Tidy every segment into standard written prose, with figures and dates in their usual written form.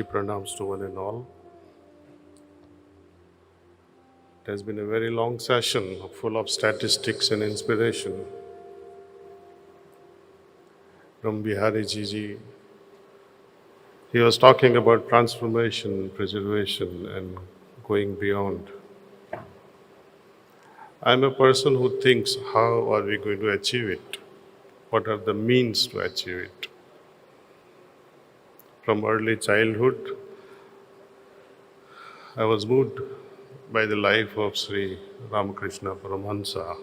Shashti pranams to one and all. It has been a very long session full of statistics and inspiration from Bihari Ji. He was talking about transformation, preservation, and going beyond. I'm a person who thinks, how are we going to achieve it? What are the means to achieve it? From early childhood, I was moved by the life of Sri Ramakrishna Paramahansa.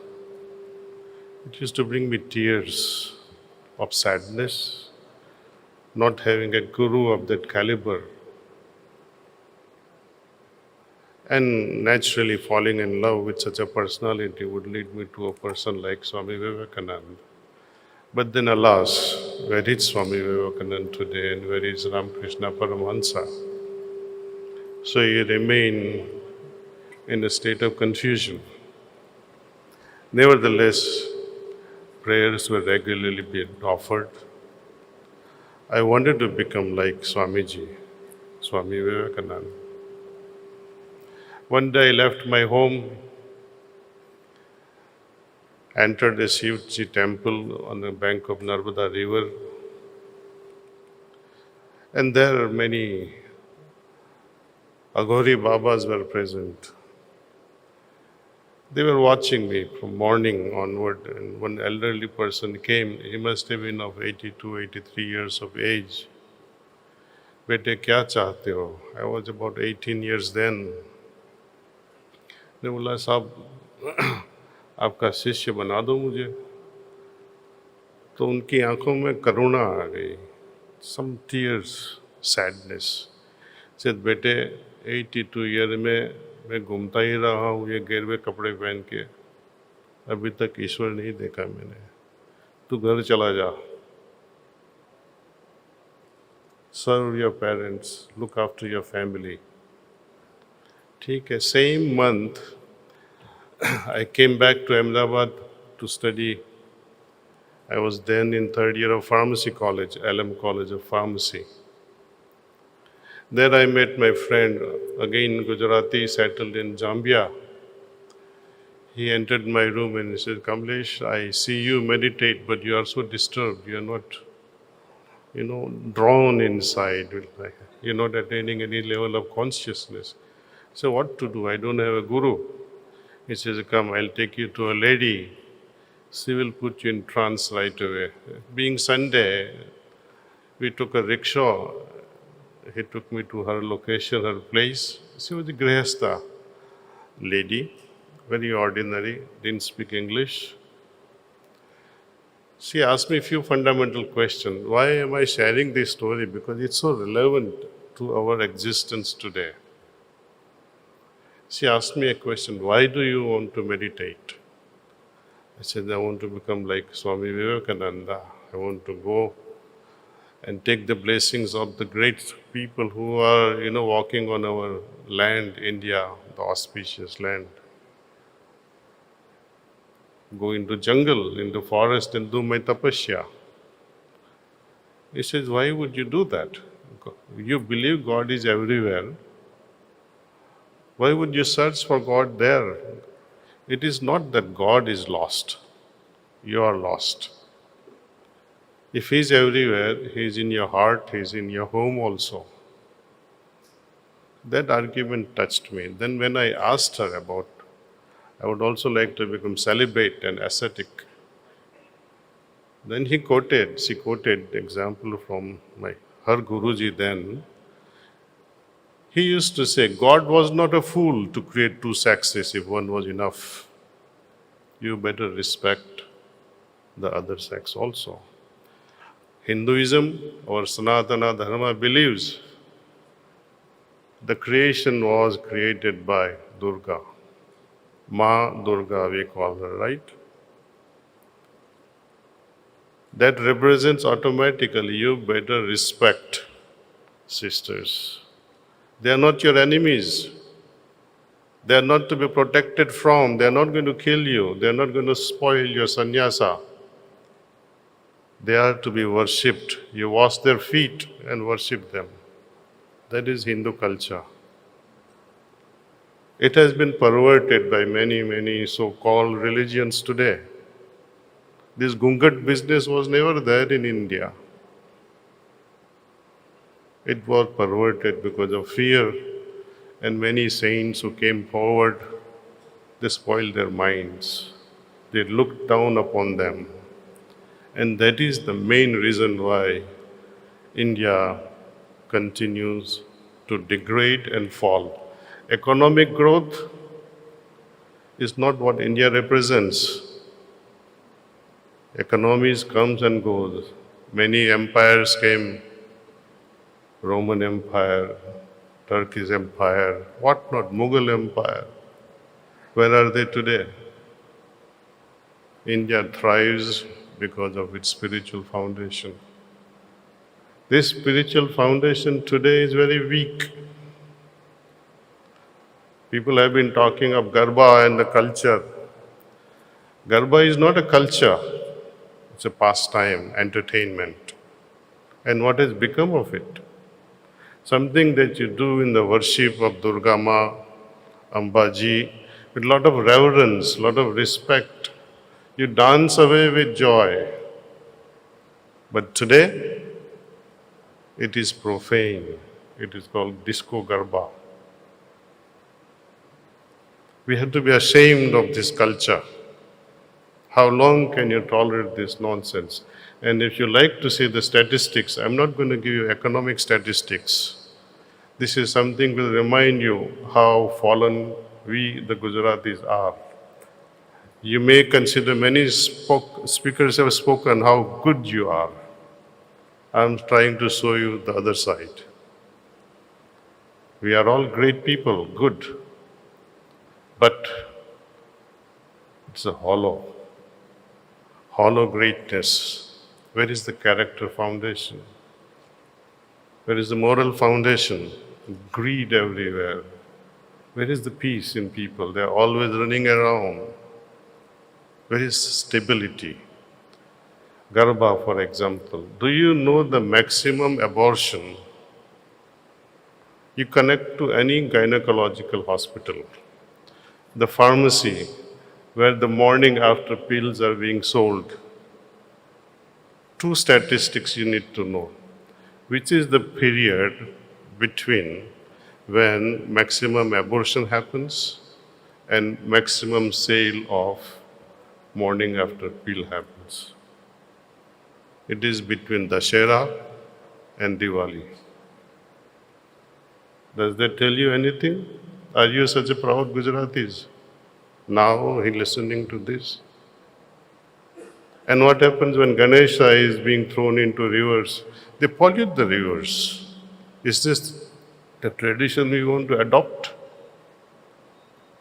It used to bring me tears of sadness, not having a guru of that caliber, and naturally falling in love with such a personality would lead me to a person like Swami Vivekananda. But then, alas, where is Swami Vivekananda today and where is Ramakrishna Paramahansa? So you remain in a state of confusion. Nevertheless, prayers were regularly being offered. I wanted to become like Swamiji, Swami Vivekananda. One day I left my home, entered a Shivji temple on the bank of Narmada river, and there many Aghori Babas were present. They were watching me from morning onward, and one elderly person came. He must have been of 82, 83 years of age. Bete, kya chahte ho? I was about 18 years then. ने बोला साहब आपका शिष्य बना दो मुझे. तो उनकी आंखों में करुणा आ गई, some tears, sadness. Said, बेटे 82 ईयर में मैं घूमता ही रहा हूँ ये गिरवे कपड़े पहन के, अभी तक ईश्वर नहीं देखा मैंने. तू घर चला जा. Serve your parents, look after your family. ठीक है. Same month, I came back to Ahmedabad to study. I was then in third year of pharmacy college, LM College of Pharmacy. There I met my friend, again Gujarati, settled in Zambia. He entered my room and he said, Kamlesh, I see you meditate, but you are so disturbed. You are not, drawn inside. You're not attaining any level of consciousness. So what to do? I don't have a guru. He says, come, I'll take you to a lady. She will put you in trance right away. Being Sunday, we took a rickshaw. He took me to her location, her place. She was a Grihastha lady, very ordinary, didn't speak English. She asked me a few fundamental questions. Why am I sharing this story? Because it's so relevant to our existence today. She asked me a question, why do you want to meditate? I said, I want to become like Swami Vivekananda. I want to go and take the blessings of the great people who are, walking on our land, India, the auspicious land. Go into jungle, into forest and do my tapasya. He says, why would you do that? You believe God is everywhere. Why would you search for God there? It is not that God is lost. You are lost. If He is everywhere, He is in your heart, He is in your home also. That argument touched me. Then when I asked her about, I would also like to become celibate and ascetic. Then she quoted example from her Guruji then. He used to say, God was not a fool to create two sexes if one was enough. You better respect the other sex also. Hinduism or Sanatana Dharma believes the creation was created by Durga. Ma Durga, we call her, right? That represents automatically you better respect sisters. They are not your enemies. They are not to be protected from. They are not going to kill you. They are not going to spoil your sannyasa. They are to be worshipped. You wash their feet and worship them. That is Hindu culture. It has been perverted by many, many so-called religions today. This Gungat business was never there in India. It was perverted because of fear, and many saints who came forward, they spoiled their minds. They looked down upon them. And that is the main reason why India continues to degrade and fall. Economic growth is not what India represents. Economies comes and goes. Many empires came, Roman Empire, Turkish Empire, what not, Mughal Empire. Where are they today? India thrives because of its spiritual foundation. This spiritual foundation today is very weak. People have been talking of Garba and the culture. Garba is not a culture, it's a pastime, entertainment. And what has become of it? Something that you do in the worship of Durga Ma, Ambaji, with a lot of reverence, a lot of respect. You dance away with joy. But today, it is profane. It is called disco garba. We have to be ashamed of this culture. How long can you tolerate this nonsense? And if you like to see the statistics, I'm not going to give you economic statistics. This is something will remind you how fallen we, the Gujaratis, are. You may consider many speakers have spoken how good you are. I'm trying to show you the other side. We are all great people, good, but it's a hollow greatness. Where is the character foundation? Where is the moral foundation? Greed everywhere. Where is the peace in people? They're always running around. Where is stability? Garba, for example. Do you know the maximum abortion? You connect to any gynecological hospital, the pharmacy, where the morning after pills are being sold. Two statistics you need to know. Which is the period between when maximum abortion happens and maximum sale of morning after pill happens? It is between Dashera and Diwali. Does that tell you anything? Are you such a proud Gujaratis? Now he listening to this. And what happens when Ganesha is being thrown into rivers? They pollute the rivers. Is this the tradition we want to adopt?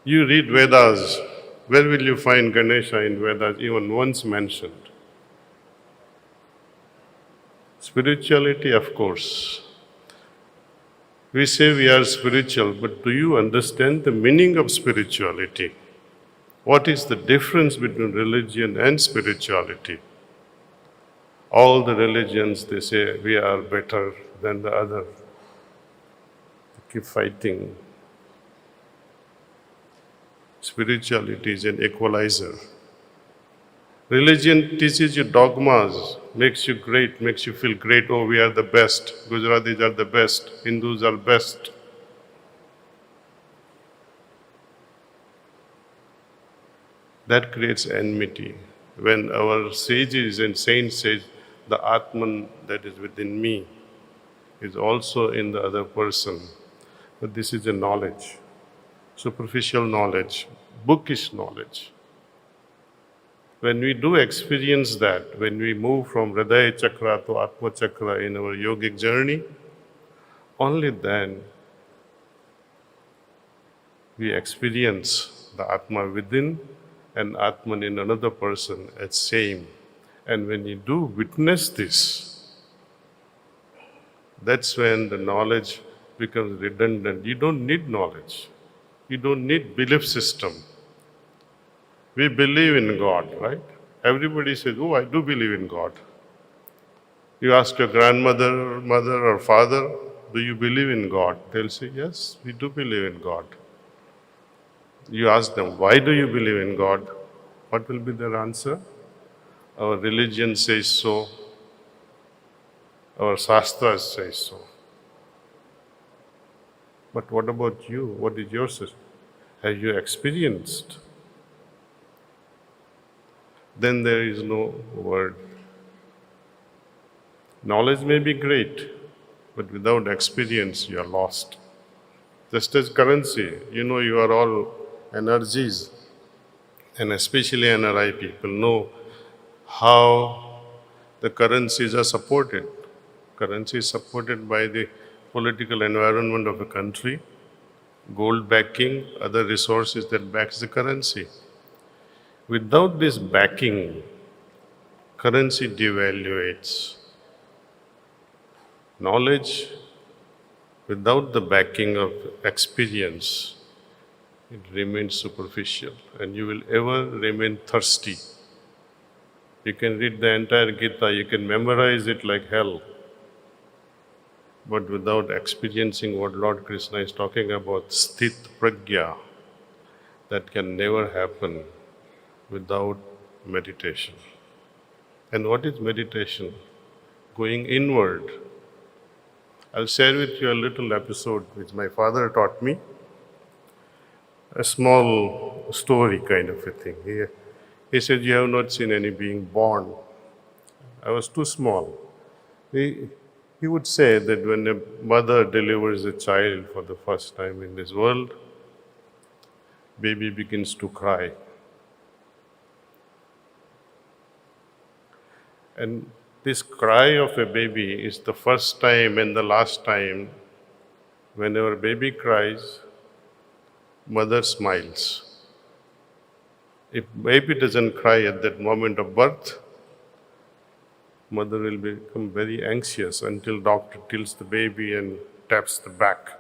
You read Vedas. Where will you find Ganesha in Vedas even once mentioned? Spirituality, of course. We say we are spiritual, but do you understand the meaning of spirituality? What is the difference between religion and spirituality? All the religions, they say we are better than the other. They keep fighting. Spirituality is an equalizer. Religion teaches you dogmas, makes you great, makes you feel great. Oh, we are the best. Gujaratis are the best. Hindus are best. That creates enmity. When our sages and saints say, the Atman that is within me is also in the other person. But this is a knowledge, superficial knowledge, bookish knowledge. When we do experience that, when we move from Hridaya Chakra to Atma Chakra in our yogic journey, only then we experience the Atma within and Atman in another person as same. And when you do witness this, that's when the knowledge becomes redundant. You don't need knowledge. You don't need belief system. We believe in God, right? Everybody says, oh, I do believe in God. You ask your grandmother, mother or father, do you believe in God? They'll say, yes, we do believe in God. You ask them, why do you believe in God? What will be their answer? Our religion says so. Our Shastras say so. But what about you? What is yours? Have you experienced? Then there is no word. Knowledge may be great, but without experience, you are lost. Just as currency, you are all energies, and especially NRI people know how the currencies are supported. Currency is supported by the political environment of a country, gold backing, other resources that backs the currency. Without this backing, currency devaluates. Knowledge without the backing of experience, it remains superficial and you will ever remain thirsty. You can read the entire Gita, you can memorize it like hell, but without experiencing what Lord Krishna is talking about, sthit pragya, that can never happen without meditation. And what is meditation? Going inward. I'll share with you a little episode which my father taught me, a small story kind of a thing. He said, you have not seen any being born. I was too small. He would say that when a mother delivers a child for the first time in this world, baby begins to cry. And this cry of a baby is the first time and the last time. Whenever baby cries, mother smiles. If baby doesn't cry at that moment of birth, mother will become very anxious until doctor tilts the baby and taps the back,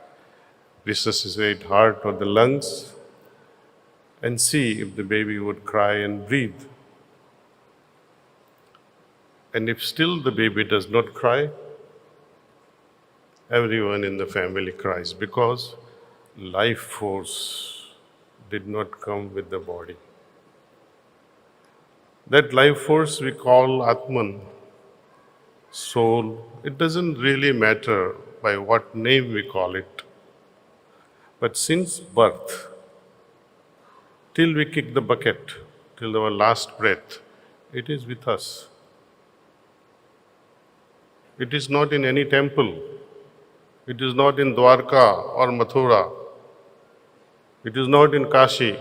resuscitate heart or the lungs, and see if the baby would cry and breathe. And if still the baby does not cry, everyone in the family cries because life force did not come with the body. That life force we call Atman, soul. It doesn't really matter by what name we call it. But since birth, till we kick the bucket, till our last breath, it is with us. It is not in any temple. It is not in Dwarka or Mathura. It is not in Kashi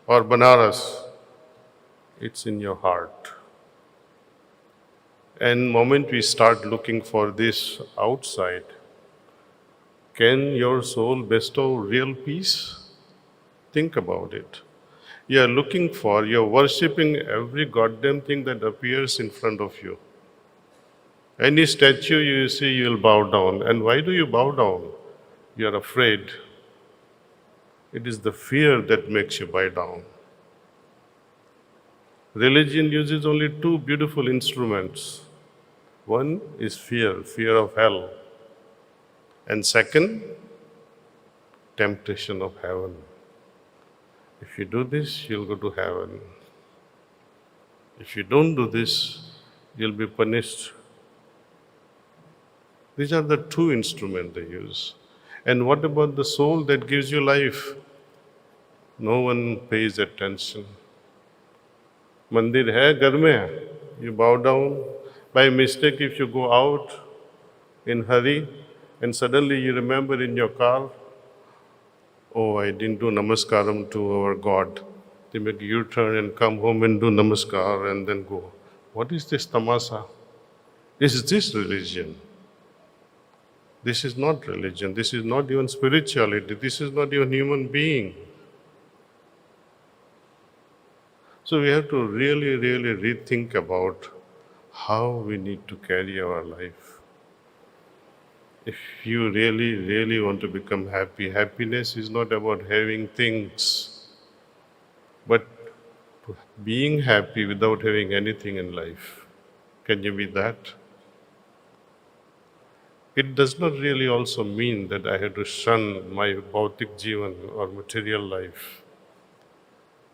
or Banaras. It's in your heart. And the moment we start looking for this outside, can your soul bestow real peace? Think about it. You're worshipping every goddamn thing that appears in front of you. Any statue you see, you'll bow down. And why do you bow down? You're afraid. It is the fear that makes you bow down. Religion uses only two beautiful instruments. One is fear, fear of hell. And second, temptation of heaven. If you do this, you'll go to heaven. If you don't do this, you'll be punished. These are the two instruments they use. And what about the soul that gives you life? No one pays attention. Mandir hai, ghar mein hai. You bow down. By mistake, if you go out in hurry and suddenly you remember in your car, oh, I didn't do namaskaram to our God. They make you turn and come home and do namaskar and then go. What is this tamasa? Is this religion? This is not religion. This is not even spirituality. This is not even human being. So we have to really, really rethink about how we need to carry our life. If you really, really want to become happy, happiness is not about having things, but being happy without having anything in life. Can you be that? It does not really also mean that I have to shun my bhautik jivan or material life.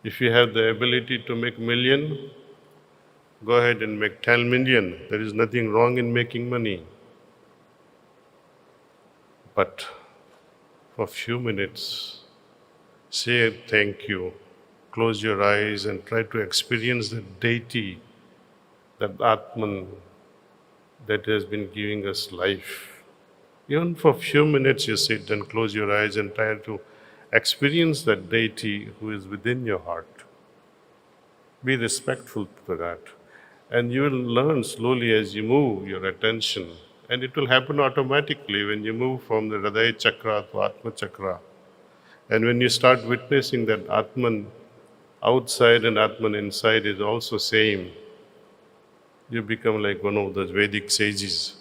If you have the ability to make million, go ahead and make 10 million. There is nothing wrong in making money. But for a few minutes, say thank you, close your eyes and try to experience the deity, that Atman that has been giving us life. Even for a few minutes you sit and close your eyes and try to experience that deity who is within your heart. Be respectful to that. And you will learn slowly as you move your attention. And it will happen automatically when you move from the Hridaya Chakra to Atma Chakra. And when you start witnessing that Atman outside and Atman inside is also same, you become like one of those Vedic sages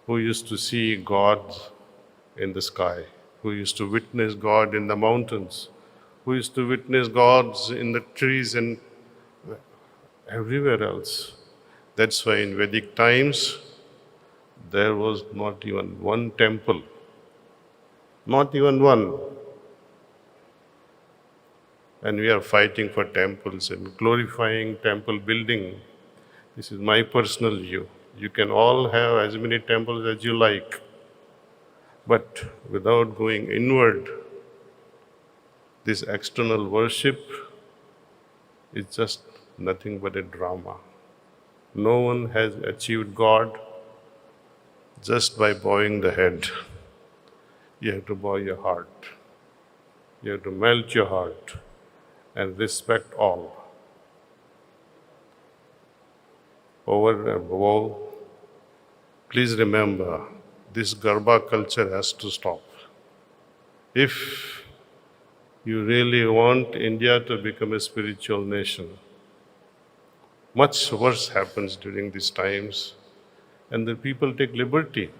who used to see God in the sky, who used to witness God in the mountains, who used to witness gods in the trees and everywhere else. That's why in Vedic times, there was not even one temple, not even one. And we are fighting for temples and glorifying temple building. This is my personal view. You can all have as many temples as you like, but without going inward, this external worship is just nothing but a drama. No one has achieved God just by bowing the head. You have to bow your heart. You have to melt your heart and respect all. Over and above, please remember, this Garba culture has to stop. If you really want India to become a spiritual nation, much worse happens during these times, and the people take liberty.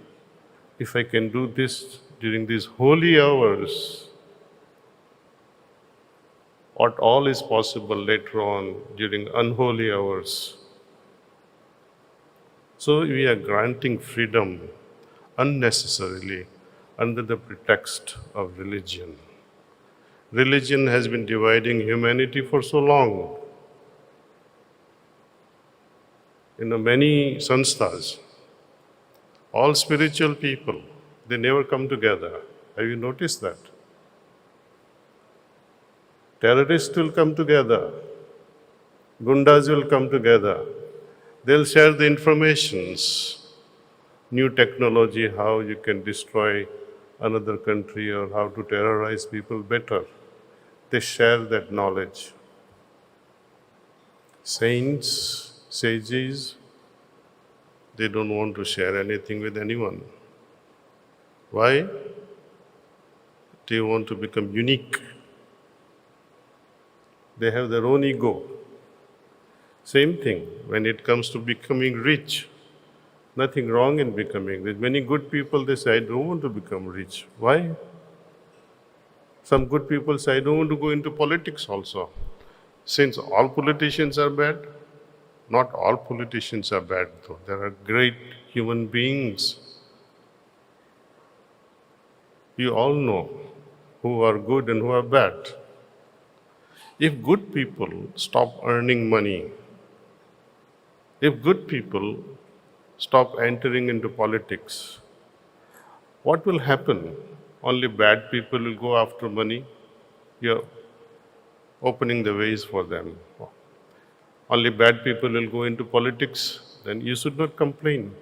If I can do this during these holy hours, what all is possible later on during unholy hours. So we are granting freedom unnecessarily under the pretext of religion. Religion has been dividing humanity for so long. Many sanstha's, all spiritual people, they never come together. Have you noticed that? Terrorists will come together. Gundas will come together. They'll share the informations, new technology, how you can destroy another country or how to terrorize people better. They share that knowledge. Saints, sages, they don't want to share anything with anyone. Why? They want to become unique. They have their own ego. Same thing when it comes to becoming rich. Nothing wrong in becoming rich. Many good people, they say, I don't want to become rich. Why? Some good people say, I don't want to go into politics also. Since all politicians are bad, not all politicians are bad though. There are great human beings. You all know who are good and who are bad. If good people stop earning money, if good people stop entering into politics, what will happen? Only bad people will go after money. You're opening the ways for them. Only bad people will go into politics, then you should not complain.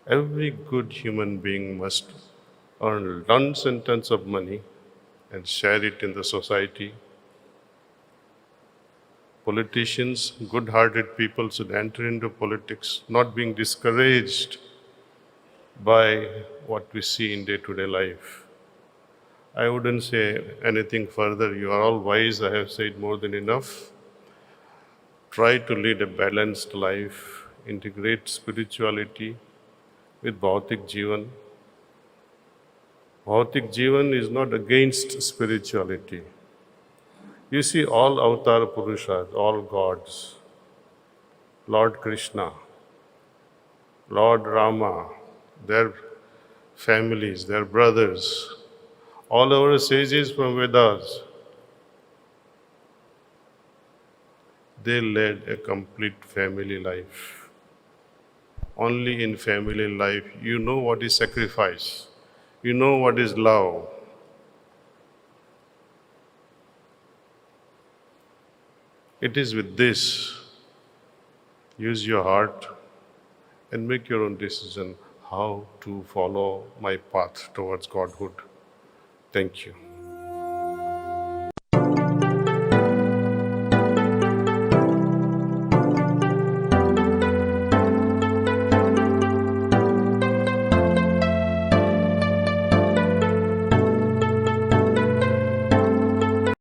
Every good human being must earn tons and tons of money and share it in the society. Politicians, good-hearted people should enter into politics, not being discouraged by what we see in day-to-day life. I wouldn't say anything further. You are all wise. I have said more than enough. Try to lead a balanced life, integrate spirituality with Bhautik Jivan. Bhautik Jivan is not against spirituality. You see all avatar Purushas, all gods, Lord Krishna, Lord Rama, their families, their brothers, all our sages from Vedas, they led a complete family life. Only in family life you know what is sacrifice, you know what is love. It is with this, use your heart and make your own decision how to follow my path towards Godhood. Thank you.